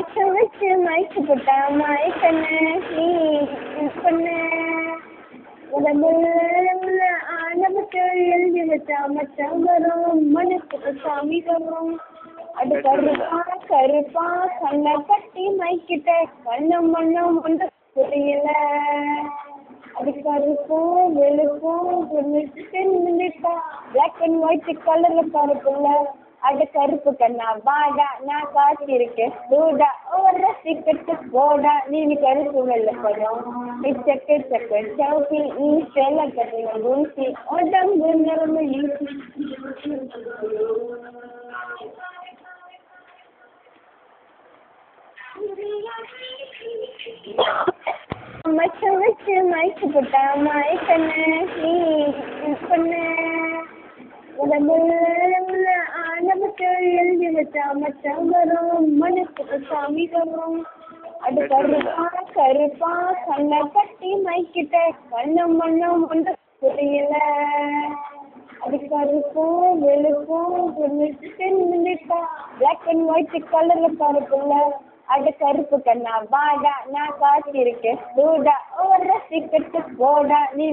மச்சம் வச்சு மயக்கு போட்டா மயக்கண்ணு நீ பண்ண உடம்புல ஆனவுக்கு எழுதி வச்சா மச்சம் வரும் மனசுக்கு சாமி வரும் அது கருப்பா கருப்பா கண்ணை கட்டி மைக்கிட்ட கண்ணும் மண்ணும் ஒன்று புரியல அது கருப்பும் வெளுப்பும் தெரிஞ்சுட்டா பிளாக் அண்ட் ஒயிட் கலர்ல கருப்புல அது கருப்பு கண்ணா வாடா நான் காத்திருக்கேன் சூடா ஒரு ரசிக்கட்டு போடா நீ கருப்பு வெள்ள படம் செக்கு செக்கு சவுக்கி நீ சேல கட்டின தூசி உடம்பு நிறம மச்சம் வச்சு மயக்கு போட்டா மயக்கண்ணு நீ பண்ண உடம்புல ஆனவுக்கு எழுதி வச்சா மச்சம் வரும் மனசுக்கு சாமி வரும் அது கருப்பா கருப்பா கண்ணை கட்டி மைக்கிட்ட கண்ணும் மண்ணும் ஒன்று புரியல அது கருப்பும் வெளுப்பும் தெரிஞ்சுட்டா பிளாக் அண்ட் ஒயிட் கலர்ல கருப்புல அது கருப்பு கண்ணா வாடா நான் காத்திருக்கேன் சூடா ஒரு ரசிக்கட்டு போடா நீ